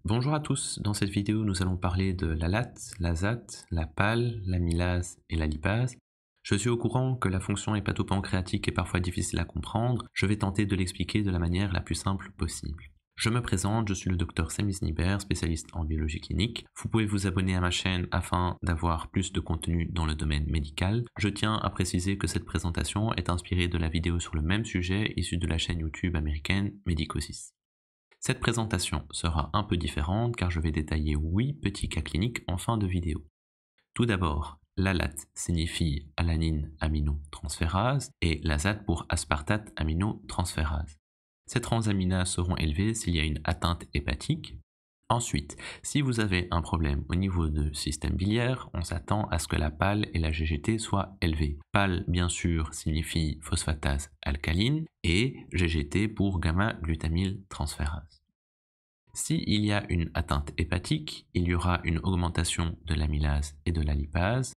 Bonjour à tous, dans cette vidéo nous allons parler de la LAT, l'azat, la PAL, l'amylase et la lipase. Je suis au courant que la fonction hépatopancréatique est parfois difficile à comprendre, je vais tenter de l'expliquer de la manière la plus simple possible. Je me présente, je suis le Dr Samy Snibert, spécialiste en biologie clinique. Vous pouvez vous abonner à ma chaîne afin d'avoir plus de contenu dans le domaine médical. Je tiens à préciser que cette présentation est inspirée de la vidéo sur le même sujet issue de la chaîne YouTube américaine Medicosis. Cette présentation sera un peu différente car je vais détailler 8 petits cas cliniques en fin de vidéo. Tout d'abord, l'ALAT signifie alanine aminotransférase et l'azat pour aspartate aminotransférase. Ces transaminases seront élevées s'il y a une atteinte hépatique. Ensuite, si vous avez un problème au niveau du système biliaire, on s'attend à ce que la PAL et la GGT soient élevées. PAL, bien sûr, signifie phosphatase alcaline et GGT pour gamma-glutamyltransférase. S'il y a une atteinte hépatique, il y aura une augmentation de l'amylase et de la lipase.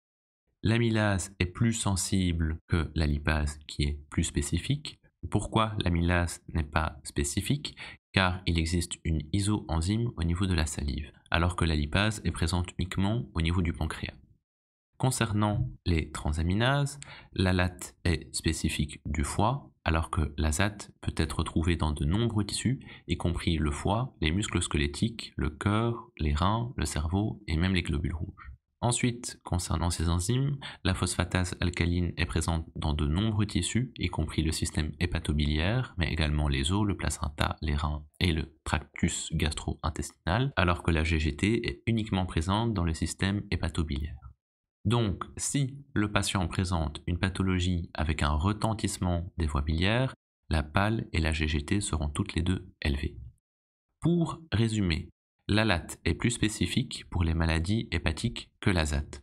L'amylase est plus sensible que la lipase qui est plus spécifique. Pourquoi l'amylase n'est pas spécifique? Car il existe une isoenzyme au niveau de la salive, alors que la lipase est présente uniquement au niveau du pancréas. Concernant les transaminases, l'ALAT est spécifique du foie, alors que l'azat peut être trouvé dans de nombreux tissus, y compris le foie, les muscles squelettiques, le cœur, les reins, le cerveau et même les globules rouges. Ensuite, concernant ces enzymes, la phosphatase alcaline est présente dans de nombreux tissus, y compris le système hépatobiliaire, mais également les os, le placenta, les reins et le tractus gastro-intestinal, alors que la GGT est uniquement présente dans le système hépatobiliaire. Donc, si le patient présente une pathologie avec un retentissement des voies biliaires, la PAL et la GGT seront toutes les deux élevées. Pour résumer, l'ALAT est plus spécifique pour les maladies hépatiques que l'azat.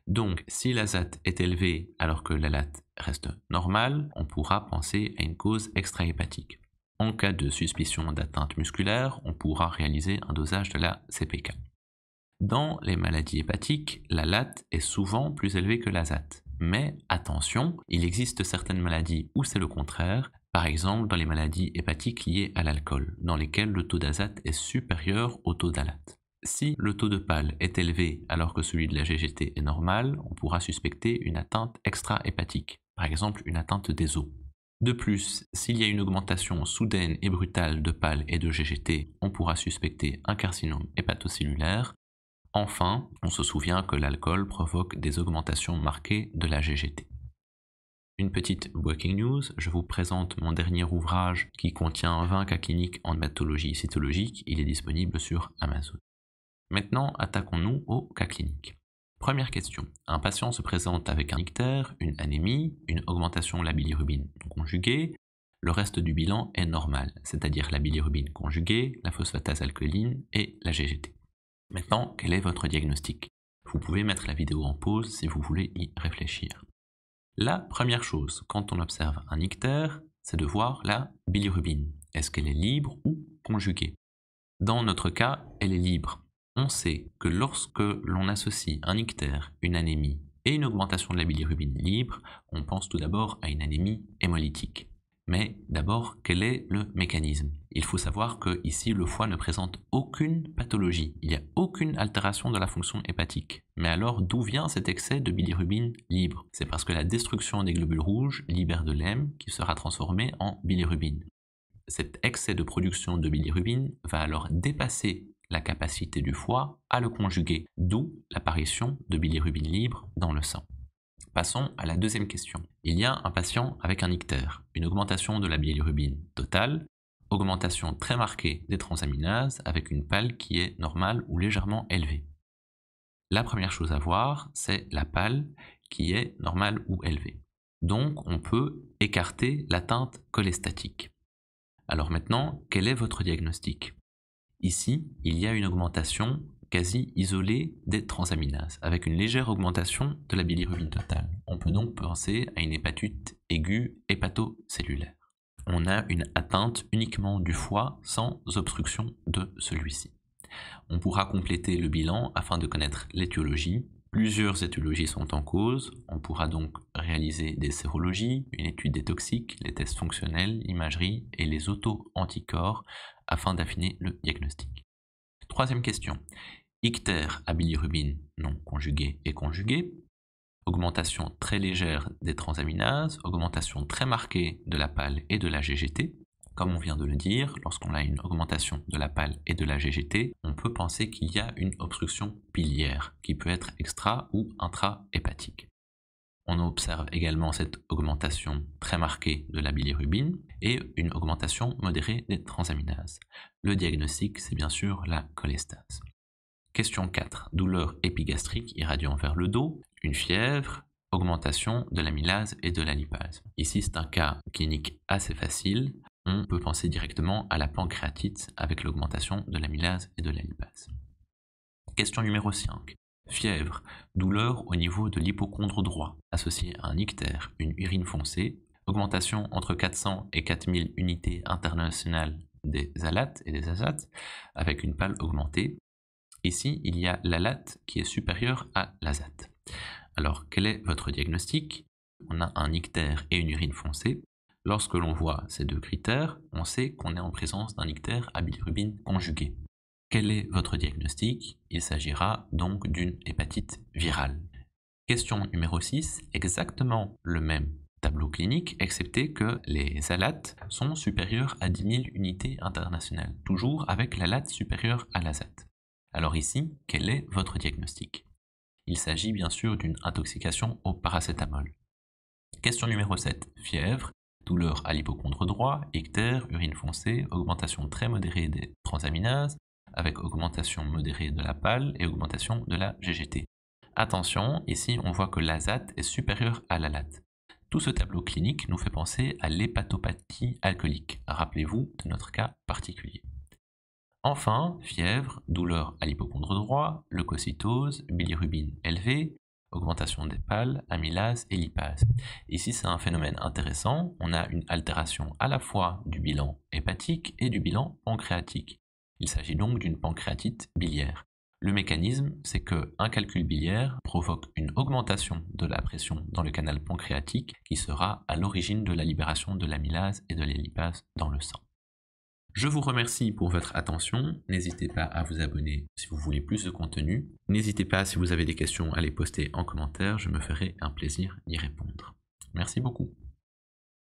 Donc, si l'azat est élevé alors que l'ALAT reste normal, on pourra penser à une cause extrahépatique. En cas de suspicion d'atteinte musculaire, on pourra réaliser un dosage de la CPK. Dans les maladies hépatiques, la LAT est souvent plus élevée que l'azat. Mais attention, il existe certaines maladies où c'est le contraire, par exemple dans les maladies hépatiques liées à l'alcool, dans lesquelles le taux d'azat est supérieur au taux d'ALAT. Si le taux de PAL est élevé alors que celui de la GGT est normal, on pourra suspecter une atteinte extra-hépatique, par exemple une atteinte des os. De plus, s'il y a une augmentation soudaine et brutale de PAL et de GGT, on pourra suspecter un carcinome hépatocellulaire. Enfin, on se souvient que l'alcool provoque des augmentations marquées de la GGT. Une petite breaking news, je vous présente mon dernier ouvrage qui contient 20 cas cliniques en hématologie cytologique, il est disponible sur Amazon. Maintenant, attaquons-nous aux cas cliniques. Première question, un patient se présente avec un ictère, une anémie, une augmentation de la bilirubine non conjuguée, le reste du bilan est normal, c'est-à-dire la bilirubine conjuguée, la phosphatase alcaline et la GGT. Maintenant, quel est votre diagnostic? Vous pouvez mettre la vidéo en pause si vous voulez y réfléchir. La première chose, quand on observe un ictère, c'est de voir la bilirubine. Est-ce qu'elle est libre ou conjuguée? Dans notre cas, elle est libre. On sait que lorsque l'on associe un ictère, une anémie et une augmentation de la bilirubine libre, on pense tout d'abord à une anémie hémolytique. Mais d'abord, quel est le mécanisme? Il faut savoir que ici le foie ne présente aucune pathologie, il n'y a aucune altération de la fonction hépatique. Mais alors d'où vient cet excès de bilirubine libre? C'est parce que la destruction des globules rouges libère de l'hème qui sera transformé en bilirubine. Cet excès de production de bilirubine va alors dépasser la capacité du foie à le conjuguer, d'où l'apparition de bilirubine libre dans le sang. Passons à la deuxième question. Il y a un patient avec un ictère, une augmentation de la bilirubine totale, augmentation très marquée des transaminases avec une PAL qui est normale ou légèrement élevée. La première chose à voir, c'est la PAL qui est normale ou élevée. Donc on peut écarter l'atteinte cholestatique. Alors maintenant, quel est votre diagnostic? Ici, il y a une augmentation quasi isolée des transaminases, avec une légère augmentation de la bilirubine totale. On peut donc penser à une hépatite aiguë hépatocellulaire. On a une atteinte uniquement du foie sans obstruction de celui-ci. On pourra compléter le bilan afin de connaître l'étiologie. Plusieurs étiologies sont en cause. On pourra donc réaliser des sérologies, une étude des toxiques, les tests fonctionnels, l'imagerie et les auto-anticorps afin d'affiner le diagnostic. Troisième question. Ictère à bilirubine non conjuguée et conjuguée. Augmentation très légère des transaminases, augmentation très marquée de la PAL et de la GGT. Comme on vient de le dire, lorsqu'on a une augmentation de la PAL et de la GGT, on peut penser qu'il y a une obstruction biliaire qui peut être extra- ou intra-hépatique. On observe également cette augmentation très marquée de la bilirubine et une augmentation modérée des transaminases. Le diagnostic, c'est bien sûr la cholestase. Question 4. Douleur épigastrique irradiant vers le dos, une fièvre, augmentation de l'amylase et de la lipase. Ici, c'est un cas clinique assez facile. On peut penser directement à la pancréatite avec l'augmentation de l'amylase et de la lipase. Question numéro 5. Fièvre, douleur au niveau de l'hypochondre droit, associée à un ictère, une urine foncée, augmentation entre 400 et 4000 unités internationales des alates et des azates, avec une PAL augmentée. Ici, il y a l'alate qui est supérieur à l'azate. Alors, quel est votre diagnostic? On a un ictère et une urine foncée. Lorsque l'on voit ces deux critères, on sait qu'on est en présence d'un ictère à bilirubine conjuguée. Quel est votre diagnostic? Il s'agira donc d'une hépatite virale. Question numéro 6, exactement le même tableau clinique, excepté que les alates sont supérieurs à 10 000 unités internationales, toujours avec l'alate supérieure à l'azate. Alors ici, quel est votre diagnostic? Il s'agit bien sûr d'une intoxication au paracétamol. Question numéro 7, fièvre, douleur à l'hypochondre droit, ictère, urine foncée, augmentation très modérée des transaminases, avec augmentation modérée de la PAL et augmentation de la GGT. Attention, ici on voit que l'azate est supérieur à l'alate. Tout ce tableau clinique nous fait penser à l'hépatopathie alcoolique. Rappelez-vous de notre cas particulier. Enfin, fièvre, douleur à l'hypochondre droit, leucocytose, bilirubine élevée, augmentation des PAL, amylase et lipase. Ici, c'est un phénomène intéressant. On a une altération à la fois du bilan hépatique et du bilan pancréatique. Il s'agit donc d'une pancréatite biliaire. Le mécanisme, c'est qu'un calcul biliaire provoque une augmentation de la pression dans le canal pancréatique qui sera à l'origine de la libération de l'amylase et de la lipase dans le sang. Je vous remercie pour votre attention. N'hésitez pas à vous abonner si vous voulez plus de contenu. N'hésitez pas, si vous avez des questions, à les poster en commentaire. Je me ferai un plaisir d'y répondre. Merci beaucoup.